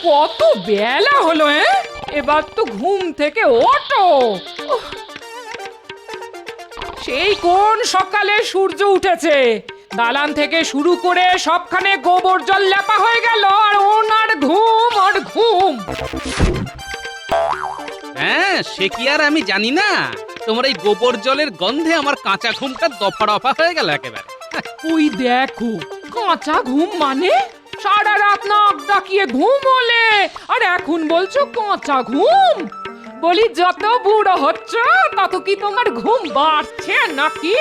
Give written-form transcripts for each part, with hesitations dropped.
কত বেলা হলো এবার তো ঘুম থেকে ওঠো। উফ, সেই কোন সকালে সূর্য উঠেছে, দালান থেকে শুরু করে সবখানে গোবর জল লেপা হয়ে গেল, আর ওনার ঘুম আর ঘুম। হ্যাঁ, সে কি আর আমি জানি না? তোমার এই গোবর জলের গন্ধে আমার কাঁচা ঘুমটা দফা রফা হয়ে গেল একেবারে। ওই দেখো, কাঁচা ঘুম মানে সারা রাত নাক ডাকিয়ে ঘুমোলে, আর এখন বলছো কাঁচা ঘুম? বলি যত বুড়ো হচ্ছ তত কি তোমার ঘুম বাড়ছে নাকি?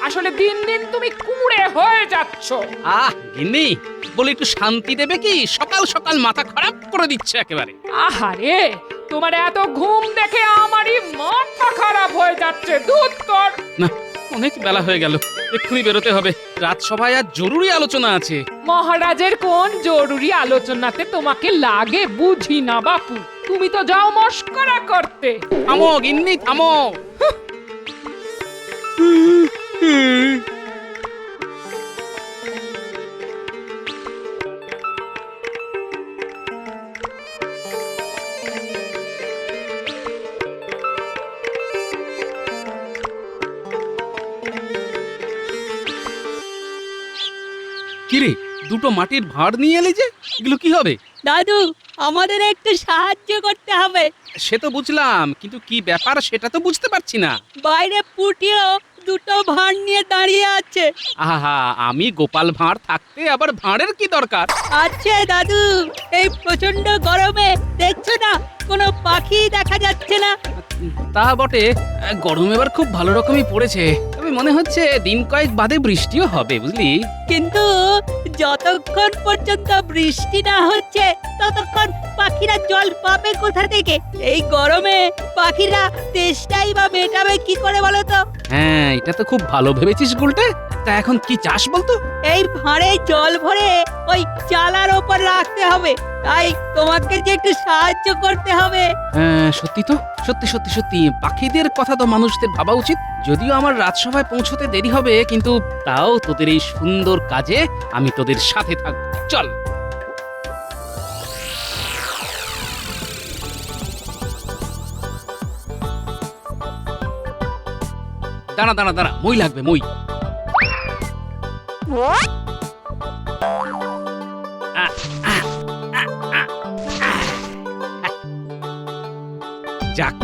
আসলে দিন দিন তুমি কুঁড়ে হয়ে যাচ্ছ। গিন্নি, বলি একটু শান্তি দেবে কি? সকাল সকাল মাথা খারাপ করে দিচ্ছে একেবারে। আহারে, তোমার এত ঘুম দেখে আমারই মাথা খারাপ হয়ে যাচ্ছে। দুধ কর না, অনেক বেলা হয়ে গেল, এক্ষুনি বেরোতে হবে। রাজসভায় আর জরুরি আলোচনা আছে। মহারাজের কোন জরুরি আলোচনাতে তোমাকে লাগে বুঝি না বাপু। তুমি তো যাও মস্করা করতে। থামো গিন্নি, থামো। কিরে, দুটো মাটির ভাঁড় নিয়ে এলি যে, এগুলো কি হবে? দাদু, আমাদের একটু সাহায্য করতে হবে। সে তো বুঝলাম, কিন্তু কি ব্যাপার সেটা তো বুঝতে পারছি না। বাইরে পুটিও দুটো ভাঁড় নিয়ে দাঁড়িয়ে আছে। আহা, আমি গোপাল ভাঁড় থাকতে আবার ভাঁড়ের কি দরকার? আছে দাদু, এই প্রচন্ড গরমে দেখছো না কোনো পাখি দেখা যাচ্ছে না। তা বটে, গরম এবার খুব ভালো রকমই পড়েছে। তবে মনে হচ্ছে দিন কয়েক বাদে বৃষ্টিও হবে, বুঝলি? কিন্তু যতক্ষণ পর্যন্ত বৃষ্টি না হচ্ছে ততক্ষণ পাখিরা জল পাবে কোথা থেকে? এই গরমে পাখিরা তেষ্টাই বা মেটাবে কি করে বলো তো? হ্যাঁ, এটা তো খুব ভালো ভেবেছিস গুলটে। তা এখন কি চাস বলতো? এই ভাঁড়ে জল ভরে ওই চালার ওপর রাখতে হবে। তাই তোমাকে যে একটু সাহায্য করতে হবে। হ্যাঁ, সত্যি তো, সত্যি সত্যি সত্যি পাখিদের কথা তো মানুষদের ভাবা উচিত। যদিও আমার রাজসভায় পৌঁছতে দেরি হবে, কিন্তু তাও তোদের এই সুন্দর কাজে আমি তোদের সাথে থাকবো। চল। দাঁড়া দাঁড়া দাঁড়া, মই লাগবে, মই। যাক,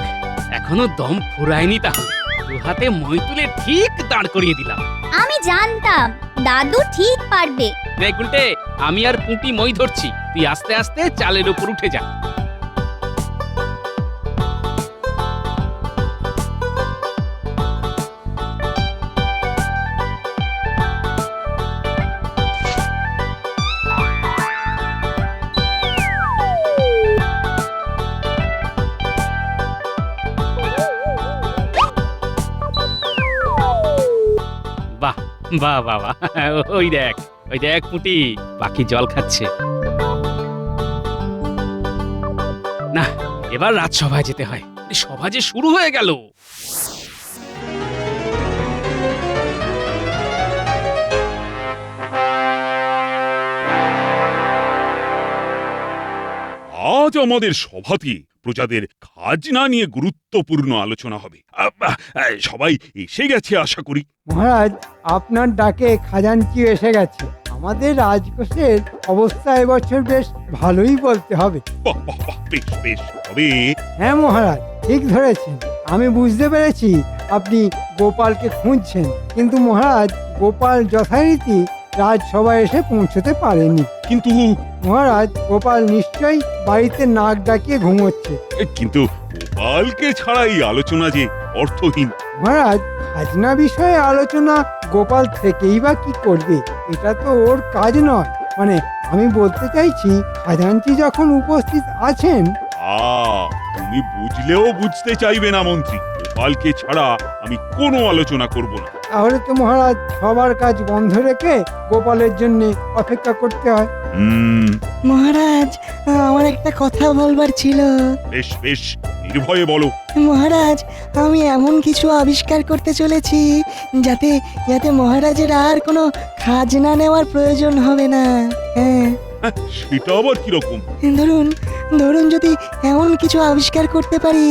এখনো দম ফুরায়নি, তাহলে দু হাতে মই তুলে ঠিক দাঁড় করিয়ে দিলাম। আমি জানতাম দাদু ঠিক পারবে। নে গুলটে, আমি আর পুঁটি মই ধরছি, তুই আস্তে আস্তে চালের উপর উঠে যা। বাহ বাহ বাহ বাহ, ওই দেখ, ওই দেখ পুঁটি, পাখি জল খাচ্ছে। না, এবার রাজসভায় যেতে হয়। সভা যে শুরু হয়ে গেল। আজ আমাদের সভাতে প্রজাদের খাজনা নিয়ে গুরুত্বপূর্ণ আলোচনা হবে। সবাই এসে গেছে আশা করি। মহারাজ, আপনার ডাকে খাজানচি এসে গেছে। আমাদের রাজকোষের অবস্থা এবছর বেশ ভালোই বলতে হবে। বাহ বাহ বাহ, বেশ বেশ। তবে হ্যাঁ মহারাজ, ঠিক ধরেছেন। আমি বুঝতে পেরেছি আপনি গোপালকে খুঁজছেন, কিন্তু মহারাজ, গোপাল যথারীতি রাজসভায় এসে পৌঁছতে পারেনি। কিন্তু মহারাজ, গোপাল নিশ্চয়ই বাড়িতে নাক ডাকিয়ে ঘুমোচ্ছে। কিন্তু গোপালকে ছাড়া এই আলোচনা যে অর্থহীন। মহারাজ, খাজনা বিষয়ে আলোচনা গোপাল থেকেই বা কি করবে? এটা তো ওর কাজ নয়। মানে আমি বলতে চাইছি, খাজাঞ্চি যখন উপস্থিত আছেন। তুমি বুঝলেও বুঝতে চাইবে না মন্ত্রী। গোপালকে ছাড়া আমি কোনো আলোচনা করব না। তাহলে তো মহারাজ, সবার কাজ বন্ধ রেখে গোপালের জন্য অপেক্ষা করতে হয়। মহারাজ, আমার একটা কথা বলবার ছিল। বেশ বেশ, নির্ভয়ে বলো। মহারাজ, আমি এমন কিছু আবিষ্কার করতে চলেছি যাতে যাতে মহারাজের আর কোনো খাজনা নেওয়ার প্রয়োজন হবে না। হ্যাঁ। সেটা আবার কিরকম? ধরুন ধরুন যদি এমন কিছু আবিষ্কার করতে পারি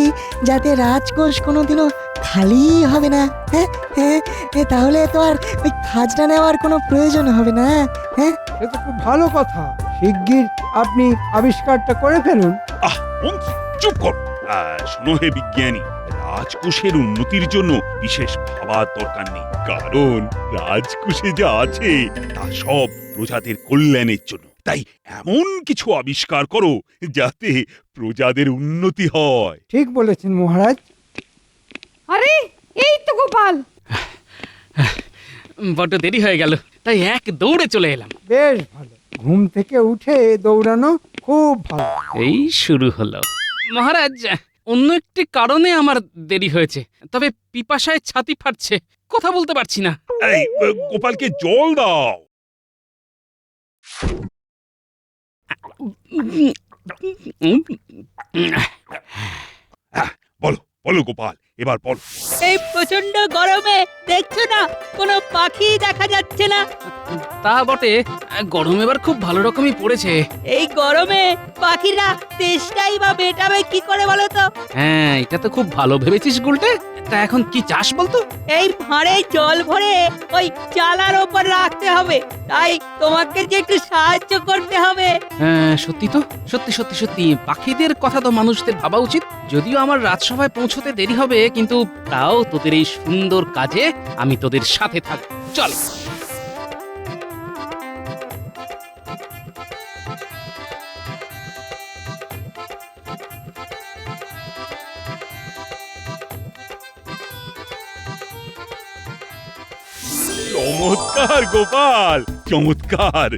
যাতে রাজকোষ কোনোদিনও খালি হবে না, হ্যাঁ হ্যাঁ তাহলে তো আর ওই খাজনা নেওয়ার কোনো প্রয়োজন হবে না। হ্যাঁ সে তো খুব ভালো কথা। শিগগির আপনি আবিষ্কারটা করে ফেলুন। মন্ত্রী চুপ কর। শোনো হে বিজ্ঞানী, রাজকোষের উন্নতির জন্য বিশেষ ভাবার দরকার নেই, কারণ রাজকোষে যা আছে তা সব প্রজাদের কল্যাণের জন্য। তাই এমন কিছু আবিষ্কার করো যাতে প্রজাদের উন্নতি হয়। ঠিক বলেছেন মহারাজ। আরে এই তো গোপাল। বড্ড দেরি হয়ে গেল, তাই এক দৌড়ে চলে এলাম। বেশ ভালো, ঘুম থেকে উঠে দৌড়ানো খুব ভালো। এই শুরু হলো। মহারাজ, অন্য একটি কারণে আমার দেরি হয়েছে, তবে পিপাসায় ছাতি ফাটছে, কথা বলতে পারছি না। এই গোপালকে জল দাও। বলো বলো গোপাল, এবার বলো। এই প্রচন্ড গরমে দেখছো না কোনো পাখি দেখা যাচ্ছে না। তা বটে, গরম এবার খুব ভালো রকমই পড়েছে। এই গরমে পাখিরা তেষ্টাই বা মেটাবে কি করে বলো তো? হ্যাঁ, এটা তো খুব ভালো ভেবেছিস গুলটে। তা এখন কি চাস বলতো? এই ভাঁড়ে জল ভরে ওই চালার ওপর রাখতে হবে, তাই তোমাকে যে একটু সাহায্য করতে হবে। হ্যাঁ, সত্যি তো, সত্যি সত্যি সত্যি পাখিদের কথা তো মানুষদের ভাবা উচিত। যদিও আমার রাজসভায় পৌঁছতে দেরি হবে, কিন্তু তাও তোদের এই সুন্দর কাজে আমি তোদের সাথে থাকবো। চল। চমৎকার গোপাল, চমৎকার।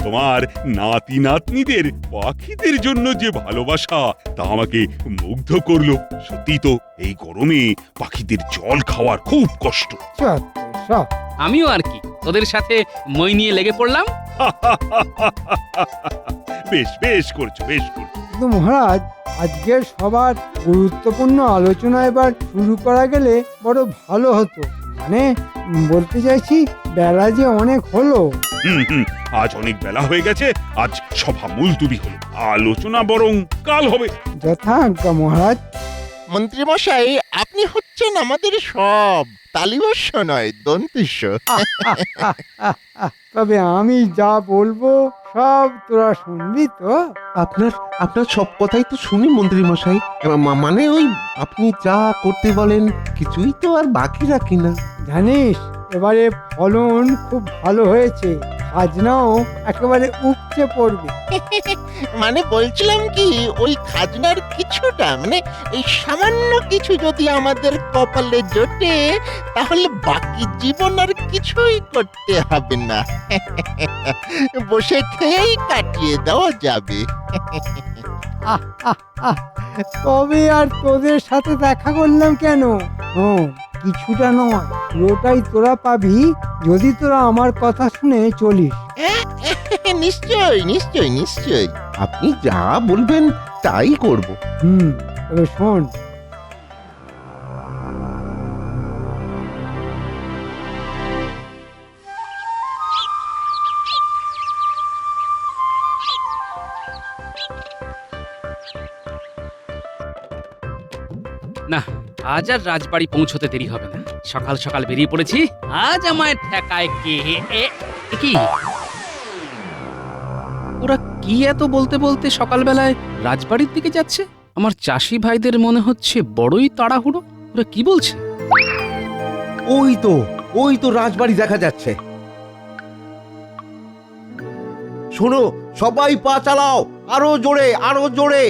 তোমার নাতি নাতনিদের পাখিদের জন্য যে ভালোবাসা তা আমাকে মুগ্ধ করলো। সত্যি তো, এই গরমে পাখিদের জল খাওয়ার খুব কষ্ট। সব আমিও আর কি তোদের সাথে মই নিয়ে লেগে পড়লাম। বেশ বেশ করছো, বেশ করছো। কিন্তু মহারাজ, আজকের সবার গুরুত্বপূর্ণ আলোচনা এবার শুরু করা গেলে বড় ভালো হতো। মানে বলতে চাইছি, বেলা যে অনেক হলো। আজ অনেক বেলা হয়ে গেছে, আজ সভা মুলতুবি হলো, আলোচনা বরং কাল হবে। যথাজ্ঞা মহারাজ। মন্ত্রীমশাই, আপনি হচ্ছেন আমাদের সব, তালিবস্য নয়, দন্তিস্য। তবে আমি যা বলবো সব তোরা শুনবি তো? আপনার আপনার সব কথাই তো শুনি মন্ত্রী মশাই। মানে ওই আপনি যা করতে বলেন কিছুই তো আর বাকি রাখি না। জানিস, এবারে ফলন খুব ভালো হয়েছে, খাজনাও একেবারে উপচে পড়বে। মানে বলছিলাম কি, ওই খাজনার কিছুটা, মানে এই সামান্য কিছু যদি আমাদের কপালে জোটে, তাহলে বাকি জীবন আর কিছুই করতে হবে না। বসে খেয়েই কাটিয়ে দেওয়া যাবে। তবে আর তোদের সাথে দেখা করলাম কেন? কিছুটা নয়, পুরোটাই তোরা পাবি যদি তোরা আমার কথা শুনে চলিস। নিশ্চয় নিশ্চয় নিশ্চয়। আপনি যা বলবেন তাই করব। তবে শোন, না, আজ আর রাজবাড়ি পৌঁছতে দেরি হবে না। সকাল সকাল বেরিয়ে পড়েছি, আজ আমায় ঠেকায় কে? কি ওরা কি এত বলতে বলতে সকালবেলায় রাজবাড়ির দিকে যাচ্ছে? আমার চাষি ভাইদের মনে হচ্ছে বড়ই তাড়াহুড়ো। ওরা কি বলছে? ওই তো রাজবাড়ি দেখা যাচ্ছে। শোনো, সবাই পা চালাও, আরো জোরে, আরো জোরে।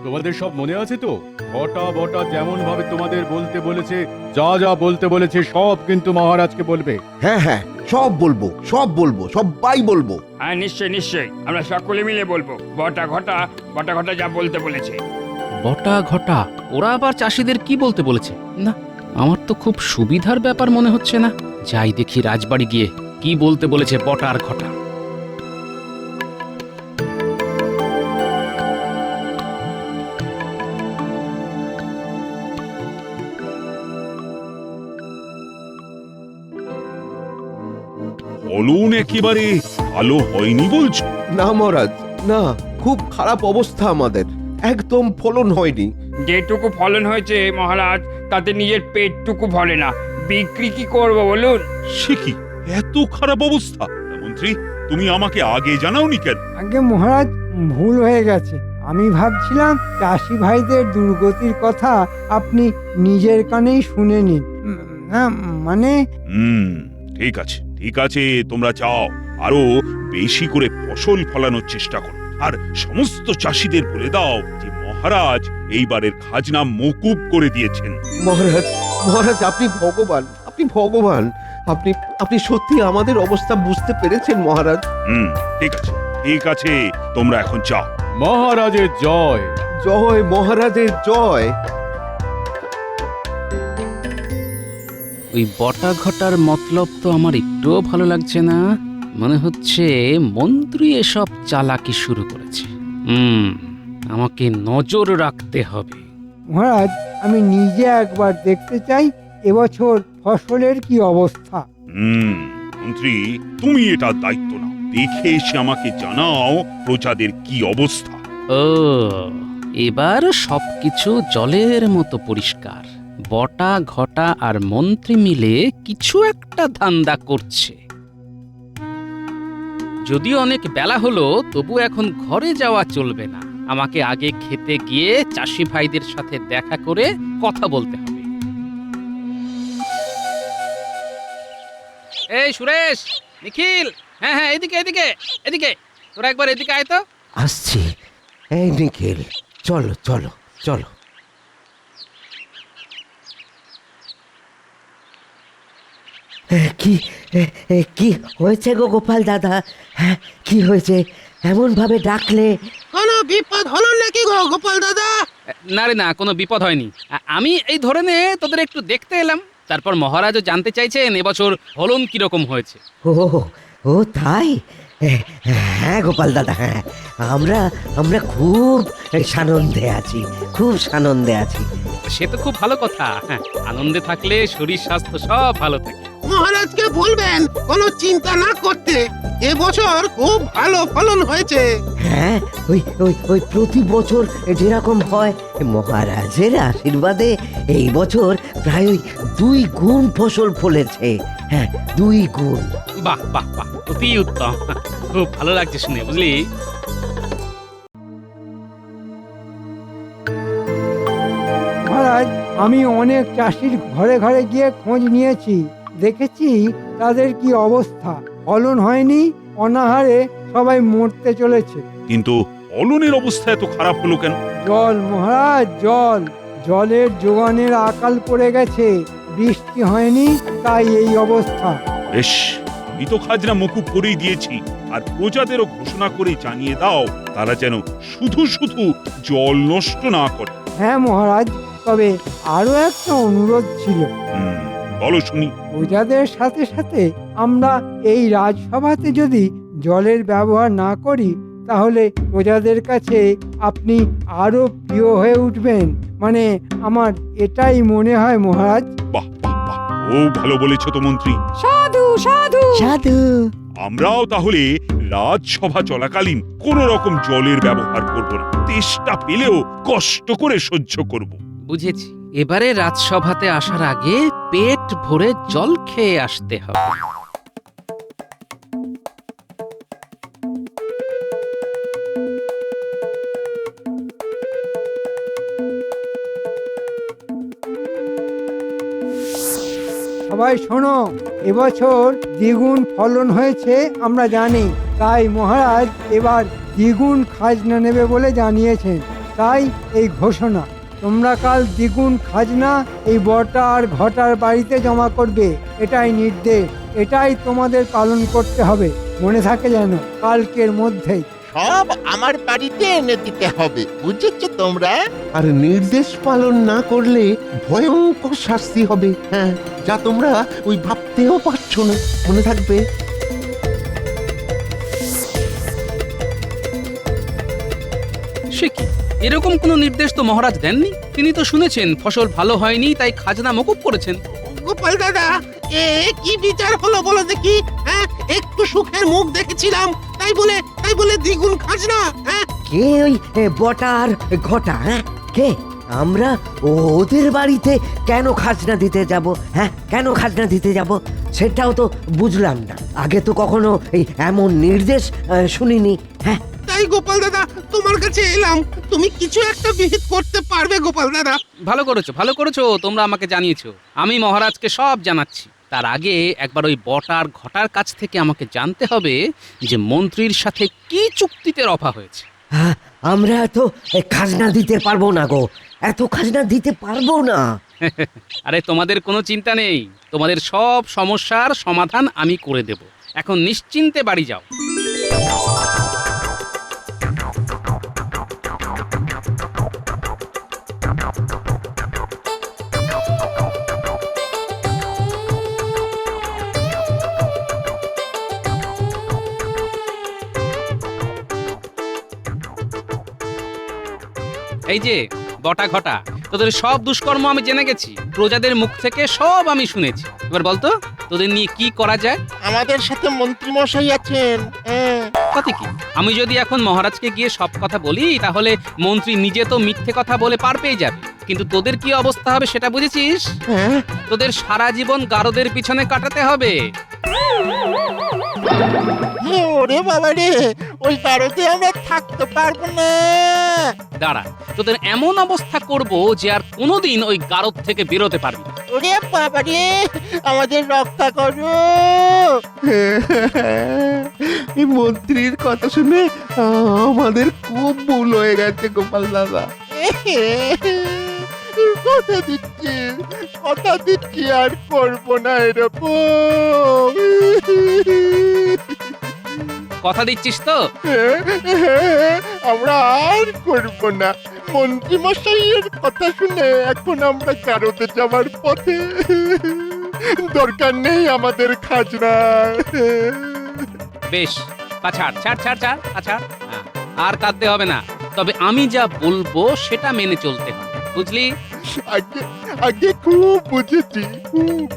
তোমাদের সব মনে আছে তো? বটা বটা যেমন ভাবে তোমাদের বলতে বলেছে, যা যা বলতে বলেছে সব কিন্তু মহারাজকে বলবে। হ্যাঁ, সব বলবো, সবাই বলবো। হ্যাঁ, নিশ্চয়ই নিশ্চয়ই, আমরা সকলে মিলে বলবো। বটা ঘটা যা বলতে বলেছে। বটা ঘটা? ওরা আবার চাষিদের কি বলতে বলেছে? না, আমার তো খুব সুবিধার ব্যাপার মনে হচ্ছে না। যাই দেখি রাজবাড়ি গিয়ে কি বলতে বলেছে বটা আর ঘটা। ফলন একেবারে ভালো হয়নি বলছো? না মহারাজ, না, খুব খারাপ অবস্থা আমাদের, একদম ফলন হয়নি। যেটুকু ফলন হয়েছে মহারাজ, তাতে নিজের পেটটুকু ভরে না, বিক্রি কি করবো বলুন? সে কি, এত খারাপ অবস্থা? মন্ত্রী, তুমি আমাকে আগে জানাওনি কেন? আগে মহারাজ, ভুল হয়ে গেছে। আমি ভাবছিলাম চাষি ভাইদের দুর্গতির কথা আপনি নিজের কানেই শুনে নিন। না মানে, ঠিক আছে, ঠিক আছে, তোমরা যাও, আরো বেশি করে ফসল ফলানোর চেষ্টা করো। আর সমস্ত চাষিদের বলে দাও যে মহারাজ এইবারের খাজনা মকুব করে দিয়েছেন। মহারাজ, মহারাজ, আপনি ভগবান, আপনি ভগবান, আপনি আপনি সত্যি আমাদের অবস্থা বুঝতে পেরেছেন মহারাজ। ঠিক আছে, ঠিক আছে, তোমরা এখন যাও। মহারাজের জয়। জয় মহারাজের জয়। ওই বটা ঘটার মতলব তো আমার একটুও ভালো লাগছে না। মনে হচ্ছে মন্ত্রী এসব চালাকি শুরু করেছে। আমাকে নজর রাখতে হবে। মহারাজ, আমি নিজে একবার দেখতে চাই এবছর ফসলের কি অবস্থা। মন্ত্রী, তুমি এটা দায়িত্ব নাও, দেখে এসে আমাকে জানাও প্রজাদের কি অবস্থা। ও, এবার সবকিছু জলের মতো পরিষ্কার। বটা ঘটা আর মন্ত্রী মিলে কিছু একটা ধান্দা করছে। যদিও অনেক বেলা হলো, তবু এখন ঘরে যাওয়া চলবে না। আমাকে আগে খেতে গিয়ে চাষি ভাইদের সাথে দেখা করে কথা বলতে হবে। এই সুরেশ, নিখিল, হ্যাঁ হ্যাঁ, এদিকে এদিকে এদিকে, তোরা একবার এদিকে আয় তো। আসছি। এই নিখিল, চলো চলো চলো। কি কি হয়েছে গো গোপাল দাদা? হ্যাঁ, কি হয়েছে? এমন ভাবে ডাকলে? কোনো বিপদ হলো নাকি গো গোপাল দাদা? না রে না, কোনো বিপদ হয়নি। আমি এই ধরে নে তোদের একটু দেখতে এলাম। তারপর মহারাজও জানতে চাইছেন এবছর ফলন কিরকম হয়েছে। ও ও তাই? হ্যাঁ গোপাল দাদা, হ্যাঁ, আমরা আমরা খুব সানন্দে আছি, খুব সানন্দে আছি। সে তো খুব ভালো কথা। হ্যাঁ, আনন্দে থাকলে শরীর স্বাস্থ্য সব ভালো থাকে। মহারাজকে বলবেন কোনো চিন্তা না করতে, এবছর খুব ভালো ফলন হয়েছে। হ্যাঁ, ওই ওই ওই প্রতি বছর যেরকম হয়, মহারাজের আশীর্বাদে এই বছর প্রায় ওই 2 গুণ ফসল ফলেছে। হ্যাঁ, 2 গুণ। বাহ বাহ বাহ, অতি উত্তম, খুব ভালো লাগছে শুনে, বুঝলি। মহারাজ, আমি অনেক চাষির ঘরে ঘরে গিয়ে খোঁজ নিয়েছি, দেখেছি তাদের কি অবস্থা। ফলন হয়নি, অনাহারে সবাই মরতে চলেছে। কিন্তু ফলনের অবস্থা এত খারাপ হলো কেন? জল মহারাজ, জল, জলের যোগানের আকাল পড়ে গেছে। বৃষ্টি হয়নি, তাই এই অবস্থা। বেশ, আমি তো খাজনা মকুব করেই দিয়েছি, আর প্রজাদেরও ঘোষণা করে জানিয়ে দাও তারা যেন শুধু শুধু জল নষ্ট না করে। হ্যাঁ মহারাজ, তবে আরো একটা অনুরোধ ছিল। বলো শুনি। প্রজাদের সাথে সাথে আমরা এই রাজসভাতে যদি জলের ব্যবহার না করি, তাহলে প্রজাদের কাছে আপনি আরো প্রিয় হয়ে উঠবেন। মানে আমার এটাই মনে হয় মহারাজ। বাহ বাহ বাহ, ও ভালো বলেছ তো মন্ত্রী। সাধু সাধু সাধু। আমরাও তাহলে রাজসভা চলাকালীন কোন রকম জলের ব্যবহার করব না, তেষ্টা পেলেও কষ্ট করে সহ্য করব। বুঝেছি, এবারে রাজসভাতে আসার আগে পেট ভরে জল খেয়ে আসতে হবে। সবাই শোনো, এবছর দ্বিগুণ ফলন হয়েছে আমরা জানি, তাই মহারাজ এবার দ্বিগুণ খাজনা নেবে বলে জানিয়েছেন। তাই এই ঘোষণা, তোমরা কাল দ্বিগুণ খাজনা এই বটা আর ঘটার বাড়িতে জমা করবে। এটাই নির্দেশ, এটাই তোমাদের পালন করতে হবে। মনে থাকে যেন, কালকের মধ্যেই। সব আমার বাড়িতে এনে দিতে হবে, বুঝেছো তোমরা? আর নির্দেশ পালন না করলে ভয়ঙ্কর শাস্তি হবে। হ্যাঁ, যা তোমরা ওই ভাবতেও পারছো না। মনে থাকবে। সে কি, এরকম কোনো নির্দেশ তো মহারাজ দেননি। তিনি তো শুনেছেন ফসল ভালো হয়নি, তাই খাজনা মকুব করেছেন। গোপাল দাদা, এ কি বিচার হলো বলো দেখি? হ্যাঁ, একটু সুখের মুখ দেখেছিলাম, তাই বলে দ্বিগুণ খাজনা? হ্যাঁ, কে ওই বটার ঘটা? হ্যাঁ, কে? আমরা ওদের বাড়িতে কেন খাজনা দিতে যাব? হ্যাঁ, কেন খাজনা দিতে যাব সেটাও তো বুঝলাম না। আগে তো কখনো এই এমন নির্দেশ শুনিনি। হ্যাঁ, তাই গোপাল দাদা তোমার কাছে এলাম, তুমি কিছু একটা বিহিত করতে পারবে গোপাল দাদা? ভালো করেছো তোমরা আমাকে জানিয়েছো। আমি মহারাজকে সব জানাচ্ছি। তার আগে একবার ওই বটার ঘটার কাছ থেকে আমাকে জানতে হবে যে মন্ত্রীর সাথে কি চুক্তিতে রফা হয়েছে। হ্যাঁ, আমরা তো খাজনা দিতে পারবো না গো, এত খাজনা দিতে পারবো না। আরে তোমাদের কোনো চিন্তা নেই, তোমাদের সব সমস্যার সমাধান আমি করে দেব। এখন নিশ্চিন্তে বাড়ি যাও। এই যে বটা ঘটা, তোদের সব দুষ্কর্ম আমি জেনে গেছি, প্রজাদের মুখ থেকে সব আমি শুনেছি। এবার বলতো তোদের নিয়ে কি করা যায়? আমাদের সাথে মন্ত্রী মশাই আছেন। হ্যাঁ, কথা কি, আমি যদি এখন মহারাজকে গিয়ে সব কথা বলি তাহলে মন্ত্রী নিজে তো মিথ্যে কথা বলে পার পেয়ে যাবে, কিন্তু তোদের কি অবস্থা হবে সেটা বুঝেছিস? হ্যাঁ, তোদের সারা জীবন গারদের পিছনে কাটাতে হবে। ওরে বাবা রে, ওই কারোতে আমরা থাকতে পারবো না। দাঁড়া, তোদের এমন অবস্থা করব যে আর কোনোদিন ওই গারদ থেকে বেরোতে পারবি না। ওরে বাবা রে, আমাদের রক্ষা করো। এই মন্ত্রীর কথা শুনে আমাদের খুব ভুল হয়ে গেছে গোপাল দাদা। কথা দিচ্ছি আর করবো না এরকম। কথা দিচ্ছিস তো? আমরা আর করবো না। মন্ত্রী মশাইয়ের কথা শুনে এখন আমরা কারোতে যাওয়ার পথে। দরকার নেই আমাদের খাজনা। বেশ, ছাড় ছাড় ছাড় ছাড় ছাড়। হ্যাঁ, আর কাঁদতে হবে না, তবে আমি যা বলবো সেটা মেনে চলতে হবে, বুঝলি? আগে খুব বুঝেছি, খুব।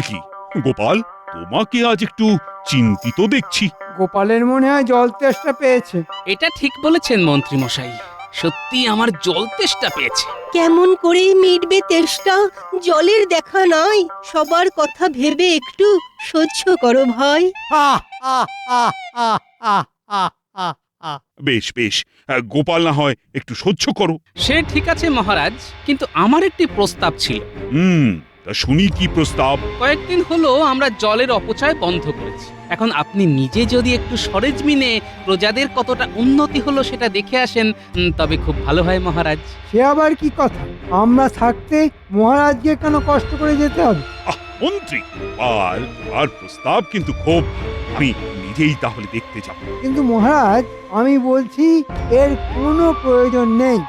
কি গোপাল, তোমাকে আজ একটু চিন্তিত দেখছি। গোপালের মনে হয় জল তেষ্টা পেয়েছে। এটা ঠিক বলেছেন মন্ত্রী মশাই, সত্যি আমার জল তেষ্টা পেয়েছে। কেমন করে মিটবে তেষ্টা? জলের দেখা নাই, সবার কথা ভেবে একটু সহ্য করো ভাই। বেশ বেশ, গোপাল না হয় একটু সহ্য করো। সে ঠিক আছে মহারাজ, কিন্তু আমার একটি প্রস্তাব ছিল। তা শুনি কি প্রস্তাব? কয়েকদিন হলো আমরা জলের অপচয় বন্ধ করেছি। এখন আপনি নিজে যদি একটু সরেজমিনে প্রজাদের কতটা উন্নতি হলো সেটা দেখে আসেন, তবে খুব ভালো হয় মহারাজ। সে আবার কি কথা? আমরা থাকতে মহারাজকে কেন কষ্ট করে যেতে হবে? মন্ত্রী, আর প্রস্তাব কিন্তু খুব, আমি নিজেই তাহলে দেখতে যাব। কিন্তু মহারাজ, আমি বলছি এর কোনো প্রয়োজন নেই।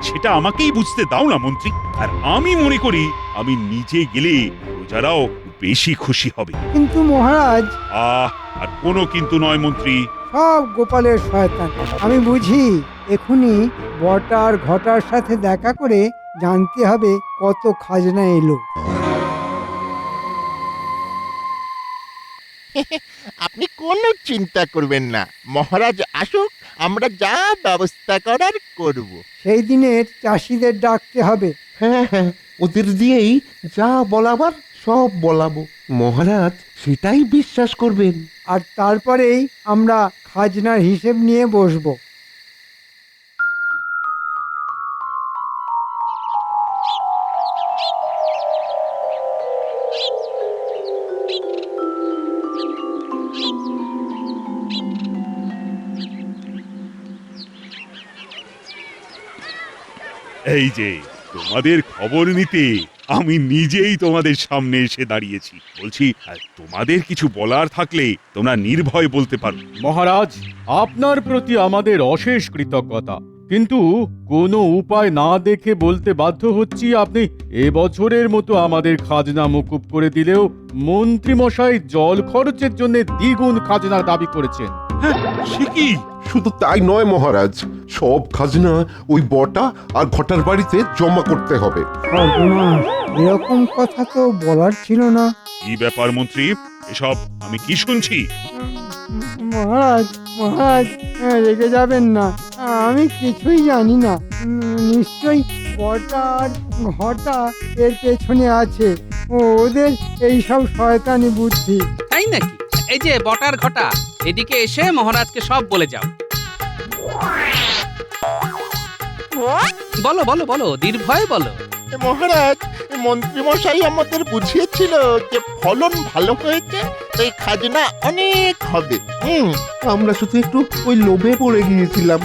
সেটা আমাকেই বুঝতে দাও না মন্ত্রী। আর আমি মনে করি আমি নিজে গেলে প্রজারাও বেশি খুশি হবে। কিন্তু মহারাজ, আর কোনো কিন্তু নয় মন্ত্রী। সব গোপালের শয়তান। আমি বুঝি এখুনি বটার ঘটার সাথে দেখা করে জানতে হবে কত খাজনা এলো। আপনি কোনো চিন্তা করবেন না, মহারাজ আসুক, আমরা যা ব্যবস্থা করার করব। সেই দিনের চাষিদের ডাকতে হবে। হ্যাঁ হ্যাঁ, ওদের দিয়েই যা বলাবার সব বলাবো। মহারাজ সেটাই বিশ্বাস করবেন। আর তারপরেই আমরা খাজনার হিসেব নিয়ে বসবো। এই যে তোমাদের খবর নিতে আমি নিজেই তোমাদের সামনে এসে দাঁড়িয়েছি। বলছি, তোমাদের কিছু বলার থাকলে তোমরা নির্ভয় বলতে পারো। মহারাজ, আপনার প্রতি আমাদের অশেষ কৃতজ্ঞতা। কিন্তু কোনো উপায় না দেখে বলতে বাধ্য হচ্ছি, আপনি এবছরের মতো আমাদের খাজনা মকুব করে দিলেও মন্ত্রীমশাই জল খরচের জন্য দ্বিগুণ খাজনা দাবি করেছেন। সে কি? শুধু তাই নয় মহারাজ, সব খাজনা ওই বটা আর ঘটার বাড়িতে জমা করতে হবে। সর্বনাশ, এরকম কথা তো বলার ছিল না। কি ব্যাপার মন্ত্রী, এসব আমি কি শুনছি? মহারাজ মহারাজ, রেগে যাবেন না, আমি কিছুই জানি না। নিশ্চয়ই বটা আর ঘটা এর পেছনে আছে, ওদের এইসব শয়তানি বুদ্ধি। তাই নাকি? এই যে বটার ঘটা, এদিকে এসে মহারাজকে সব বলে যাও। বলো বলো বলো, নির্ভয়ে বলো। মহারাজ, মন্ত্রীমশাই আমাদের বুঝিয়েছিল যে ফলন ভালো হয়েছে, তাই খাজনা অনেক হবে। আমরা শুধু একটু ওই লোভে পড়ে গিয়েছিলাম।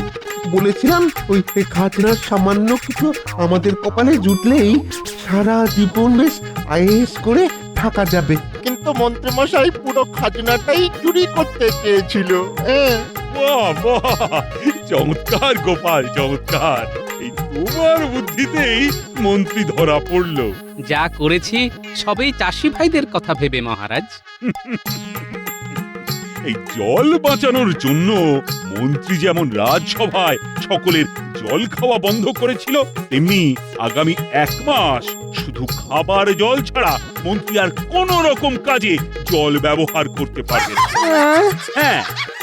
বলেছিলাম ওই খাজনার সামান্য কিছু আমাদের কপালে জুটলেই সারা জীবন বেশ আয়েস করে থাকা যাবে। কিন্তু মন্ত্রীমশাই পুরো খাজনাটাই চুরি করতে চেয়েছিল। বাহ বাহ, চমৎকার গোপাল, চমৎকার। এই তোমার বুদ্ধিতেই মন্ত্রী ধরা পড়লো। যা করেছি সবই চাষি ভাইদের কথা ভেবে মহারাজ। এই জল বাঁচানোর জন্য মন্ত্রী যেমন রাজসভায় সকলের জল খাওয়া বন্ধ করেছিল, তেমনি আগামী 1 মাস শুধু খাবার জল ছাড়া মন্ত্রী আর কোন রকম কাজে জল ব্যবহার করতে পারবে না। হ্যাঁ,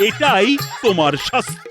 এটাই তোমার শাস্তি।